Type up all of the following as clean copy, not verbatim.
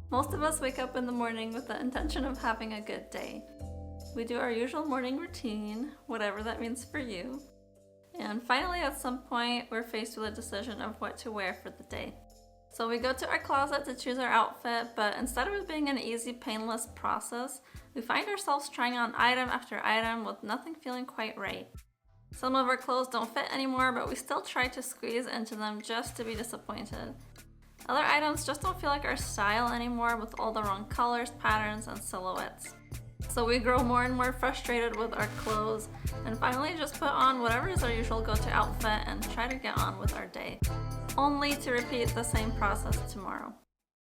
Most of us wake up in the morning with the intention of having a good day. We do our usual morning routine, whatever that means for you. And finally, at some point, we're faced with a decision of what to wear for the day. So we go to our closet to choose our outfit, but instead of it being an easy, painless process, we find ourselves trying on item after item with nothing feeling quite right. Some of our clothes don't fit anymore, but we still try to squeeze into them just to be disappointed. Other items just don't feel like our style anymore with all the wrong colors, patterns, and silhouettes. So we grow more and more frustrated with our clothes and finally just put on whatever is our usual go-to outfit and try to get on with our day, only to repeat the same process tomorrow.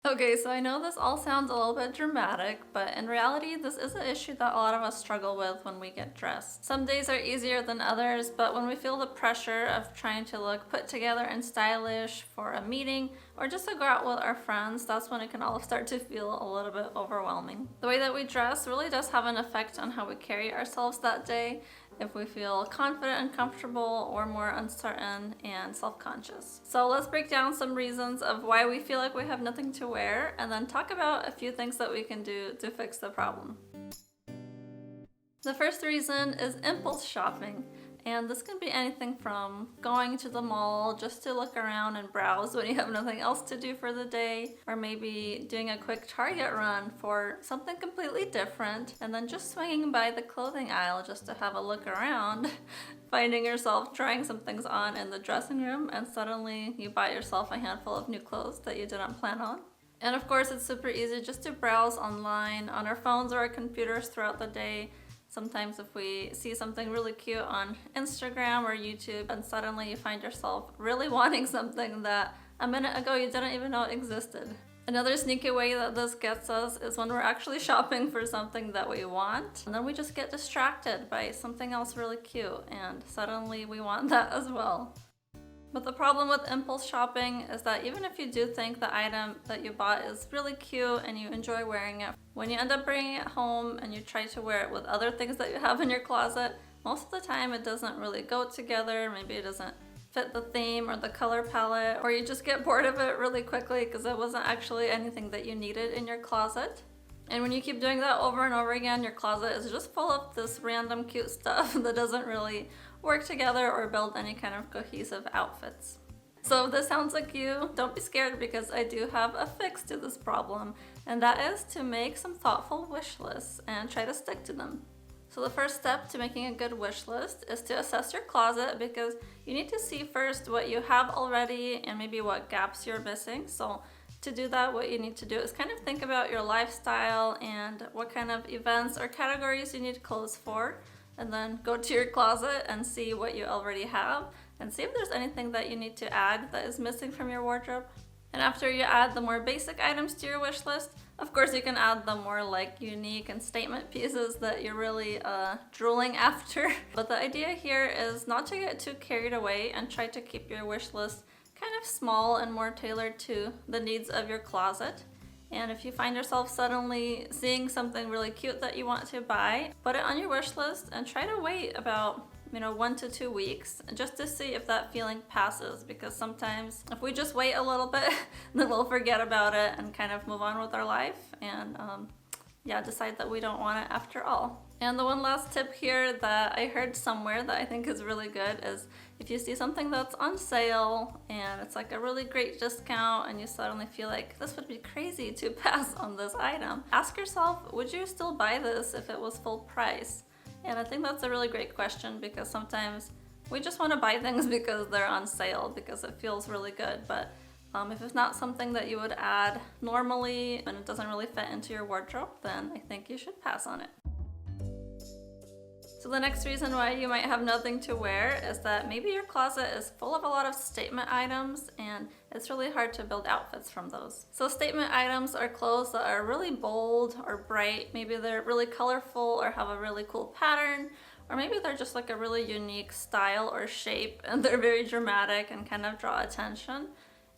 Okay, so I know this all sounds a little bit dramatic, but in reality, this is an issue that a lot of us struggle with when we get dressed. Some days are easier than others, but when we feel the pressure of trying to look put together and stylish for a meeting or just to go out with our friends, that's when it can all start to feel a little bit overwhelming. The way that we dress really does have an effect on how we carry ourselves that day, if we feel confident and comfortable or more uncertain and self-conscious. So let's break down some reasons of why we feel like we have nothing to wear and then talk about a few things that we can do to fix the problem. The first reason is impulse shopping. And this can be anything from going to the mall just to look around and browse when you have nothing else to do for the day, or maybe doing a quick Target run for something completely different, and then just swinging by the clothing aisle just to have a look around, finding yourself trying some things on in the dressing room, and suddenly you buy yourself a handful of new clothes that you didn't plan on. And of course, it's super easy just to browse online on our phones or our computers throughout the day. Sometimes if we see something really cute on Instagram or YouTube and suddenly you find yourself really wanting something that a minute ago you didn't even know existed. Another sneaky way that this gets us is when we're actually shopping for something that we want, and then we just get distracted by something else really cute and suddenly we want that as well. But the problem with impulse shopping is that even if you do think the item that you bought is really cute and you enjoy wearing it, when you end up bringing it home and you try to wear it with other things that you have in your closet, most of the time it doesn't really go together. Maybe it doesn't fit the theme or the color palette, or you just get bored of it really quickly because it wasn't actually anything that you needed in your closet. And when you keep doing that over and over again, your closet is just full of this random cute stuff that doesn't really work together or build any kind of cohesive outfits. So if this sounds like you, don't be scared because I do have a fix to this problem, and that is to make some thoughtful wish lists and try to stick to them. So the first step to making a good wish list is to assess your closet, because you need to see first what you have already and maybe what gaps you're missing. So to do that, what you need to do is kind of think about your lifestyle and what kind of events or categories you need clothes for, and then go to your closet and see what you already have and see if there's anything that you need to add that is missing from your wardrobe. And after you add the more basic items to your wish list, of course you can add the more like unique and statement pieces that you're really drooling after. But the idea here is not to get too carried away and try to keep your wish list kind of small and more tailored to the needs of your closet. And if you find yourself suddenly seeing something really cute that you want to buy, put it on your wish list and try to wait about 1 to 2 weeks just to see if that feeling passes, because sometimes if we just wait a little bit, then we'll forget about it and kind of move on with our life and decide that we don't want it after all. And the one last tip here that I heard somewhere that I think is really good is if you see something that's on sale and it's like a really great discount and you suddenly feel like this would be crazy to pass on this item, ask yourself, would you still buy this if it was full price? And I think that's a really great question, because sometimes we just want to buy things because they're on sale, because it feels really good. But if it's not something that you would add normally and it doesn't really fit into your wardrobe, then I think you should pass on it. So the next reason why you might have nothing to wear is that maybe your closet is full of a lot of statement items and it's really hard to build outfits from those. So statement items are clothes that are really bold or bright. Maybe they're really colorful or have a really cool pattern, or maybe they're just like a really unique style or shape and they're very dramatic and kind of draw attention.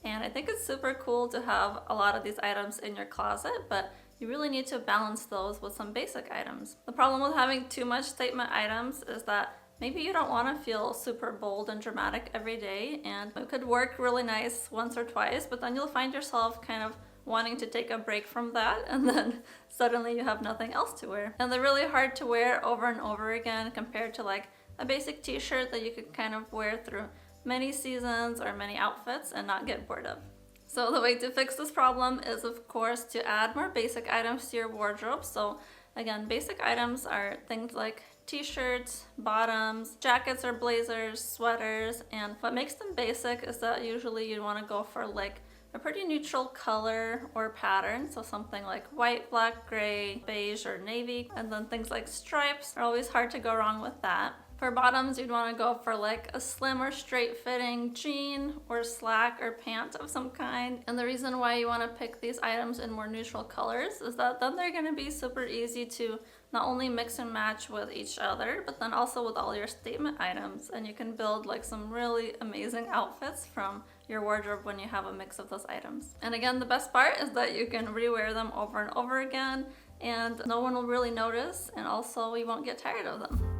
And I think it's super cool to have a lot of these items in your closet, but you really need to balance those with some basic items. The problem with having too much statement items is that maybe you don't want to feel super bold and dramatic every day, and it could work really nice once or twice, but then you'll find yourself kind of wanting to take a break from that, and then suddenly you have nothing else to wear. And they're really hard to wear over and over again compared to like a basic t-shirt that you could kind of wear through many seasons or many outfits and not get bored of. So the way to fix this problem is, of course, to add more basic items to your wardrobe. So again, basic items are things like t-shirts, bottoms, jackets or blazers, sweaters, and what makes them basic is that usually you'd want to go for like a pretty neutral color or pattern, so something like white, black, gray, beige, or navy, and then things like stripes are always hard to go wrong with that. For bottoms, you'd want to go for like a slim or straight fitting jean or slack or pant of some kind. And the reason why you want to pick these items in more neutral colors is that then they're going to be super easy to not only mix and match with each other, but then also with all your statement items. And you can build like some really amazing outfits from your wardrobe when you have a mix of those items. And again, the best part is that you can rewear them over and over again and no one will really notice, and also you won't get tired of them.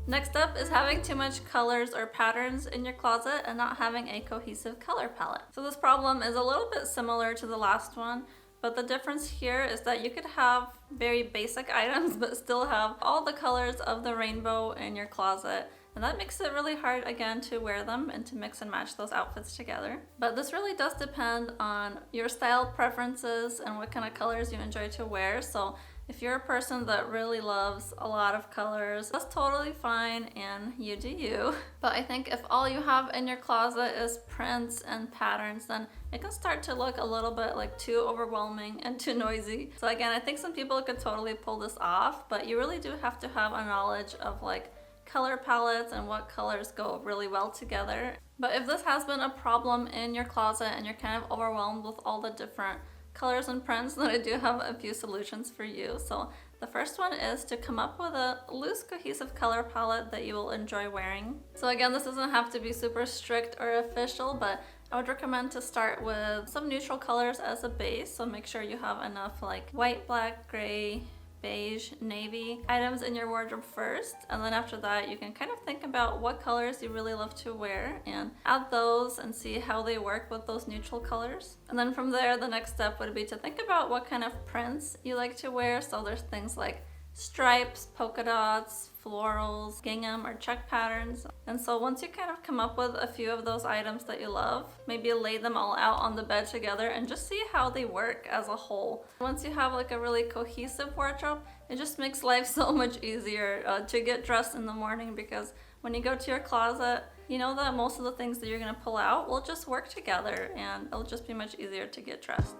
Next up is having too much colors or patterns in your closet and not having a cohesive color palette. So this problem is a little bit similar to the last one, but the difference here is that you could have very basic items but still have all the colors of the rainbow in your closet. And that makes it really hard, again, to wear them and to mix and match those outfits together. But this really does depend on your style preferences and what kind of colors you enjoy to wear. So if you're a person that really loves a lot of colors, that's totally fine and you do you. But I think if all you have in your closet is prints and patterns, then it can start to look a little bit like too overwhelming and too noisy. So again, I think some people could totally pull this off, but you really do have to have a knowledge of like color palettes and what colors go really well together. But if this has been a problem in your closet and you're kind of overwhelmed with all the different colors and prints, then I do have a few solutions for you. So the first one is to come up with a loose, cohesive color palette that you will enjoy wearing. So again, this doesn't have to be super strict or official, but I would recommend to start with some neutral colors as a base. So make sure you have enough like white, black, gray, beige, navy items in your wardrobe first, and then after that you can kind of think about what colors you really love to wear and add those and see how they work with those neutral colors. And then from there, the next step would be to think about what kind of prints you like to wear. So there's things like stripes, polka dots, florals, gingham, or check patterns. And so once you kind of come up with a few of those items that you love, maybe lay them all out on the bed together and just see how they work as a whole. Once you have like a really cohesive wardrobe, it just makes life so much easier to get dressed in the morning, because when you go to your closet, you know that most of the things that you're gonna pull out will just work together and it'll just be much easier to get dressed.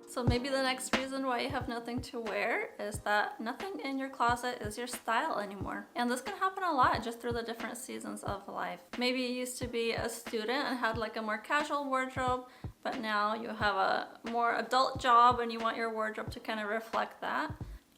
So maybe the next reason why you have nothing to wear is that nothing in your closet is your style anymore. And this can happen a lot just through the different seasons of life. Maybe you used to be a student and had like a more casual wardrobe, but now you have a more adult job and you want your wardrobe to kind of reflect that.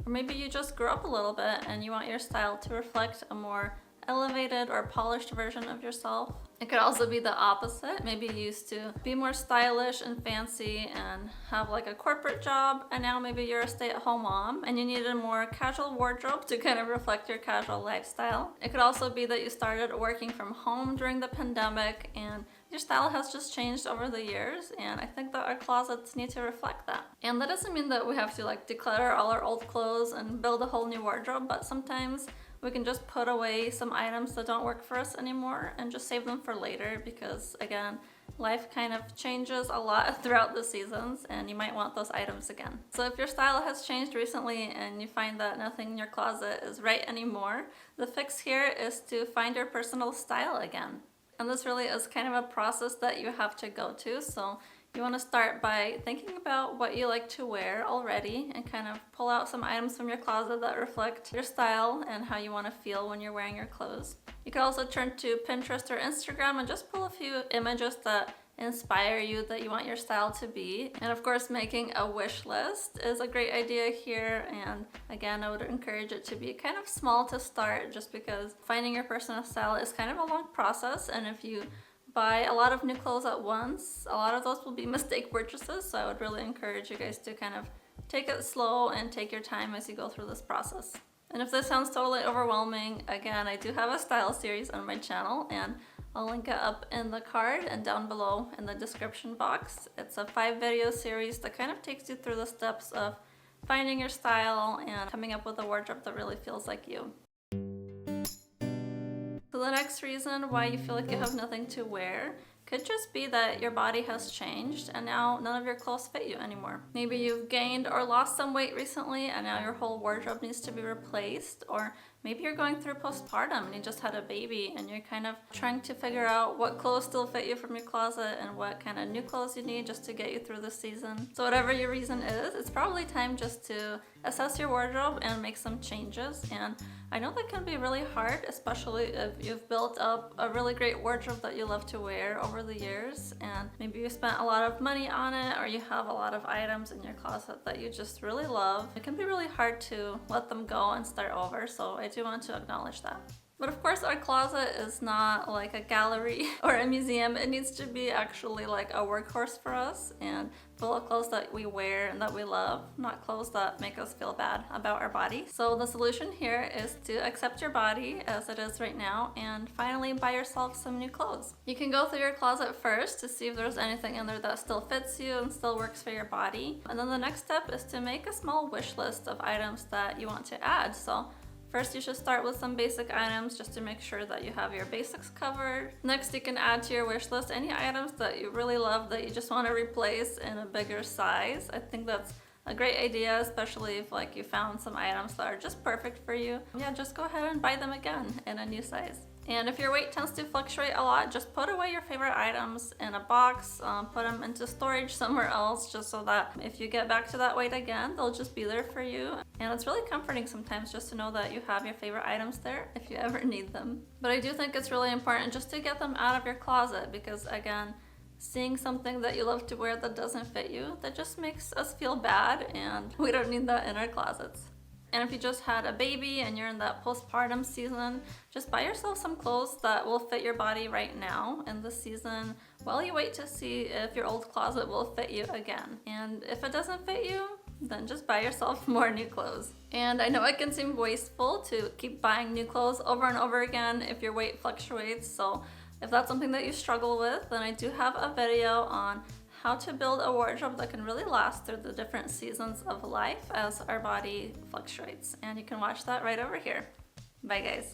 Or maybe you just grew up a little bit and you want your style to reflect a more elevated or polished version of yourself. It could also be the opposite. Maybe you used to be more stylish and fancy and have like a corporate job, and now maybe you're a stay-at-home mom and you need a more casual wardrobe to kind of reflect your casual lifestyle. It could also be that you started working from home during the pandemic and your style has just changed over the years, and I think that our closets need to reflect that. And that doesn't mean that we have to like declutter all our old clothes and build a whole new wardrobe, but sometimes we can just put away some items that don't work for us anymore and just save them for later, because again, life kind of changes a lot throughout the seasons and you might want those items again. So if your style has changed recently and you find that nothing in your closet is right anymore, the fix here is to find your personal style again. And this really is kind of a process that you have to go to. So you want to start by thinking about what you like to wear already and kind of pull out some items from your closet that reflect your style and how you want to feel when you're wearing your clothes. You can also turn to Pinterest or Instagram and just pull a few images that inspire you, that you want your style to be. And of course, making a wish list is a great idea here. And again, I would encourage it to be kind of small to start, just because finding your personal style is kind of a long process. And if you buy a lot of new clothes at once, a lot of those will be mistake purchases. So I would really encourage you guys to kind of take it slow and take your time as you go through this process. And if this sounds totally overwhelming, again, I do have a style series on my channel, and I'll link it up in the card and down below in the description box. It's a 5-video series that kind of takes you through the steps of finding your style and coming up with a wardrobe that really feels like you. So the next reason why you feel like you have nothing to wear could just be that your body has changed and now none of your clothes fit you anymore. Maybe you've gained or lost some weight recently and now your whole wardrobe needs to be replaced, or maybe you're going through postpartum and you just had a baby and you're kind of trying to figure out what clothes still fit you from your closet and what kind of new clothes you need just to get you through the season. So whatever your reason is, it's probably time just to assess your wardrobe and make some changes. And I know that can be really hard, especially if you've built up a really great wardrobe that you love to wear over the years, and maybe you spent a lot of money on it, or you have a lot of items in your closet that you just really love. It can be really hard to let them go and start over, so I do want to acknowledge that. But of course, our closet is not like a gallery or a museum. It needs to be actually like a workhorse for us and full of clothes that we wear and that we love, not clothes that make us feel bad about our body. So the solution here is to accept your body as it is right now and finally buy yourself some new clothes. You can go through your closet first to see if there's anything in there that still fits you and still works for your body. And then the next step is to make a small wish list of items that you want to add. So first, you should start with some basic items just to make sure that you have your basics covered. Next, you can add to your wish list any items that you really love that you just want to replace in a bigger size. I think that's a great idea, especially if like you found some items that are just perfect for you. Yeah, just go ahead and buy them again in a new size. And if your weight tends to fluctuate a lot, just put away your favorite items in a box, put them into storage somewhere else, just so that if you get back to that weight again, they'll just be there for you. And it's really comforting sometimes just to know that you have your favorite items there if you ever need them. But I do think it's really important just to get them out of your closet, because again, seeing something that you love to wear that doesn't fit you, that just makes us feel bad, and we don't need that in our closets. And if you just had a baby and you're in that postpartum season, just buy yourself some clothes that will fit your body right now in this season while you wait to see if your old closet will fit you again. And if it doesn't fit you, then just buy yourself more new clothes. And I know it can seem wasteful to keep buying new clothes over and over again if your weight fluctuates. So if that's something that you struggle with, then I do have a video on how to build a wardrobe that can really last through the different seasons of life as our body fluctuates. And you can watch that right over here. Bye guys.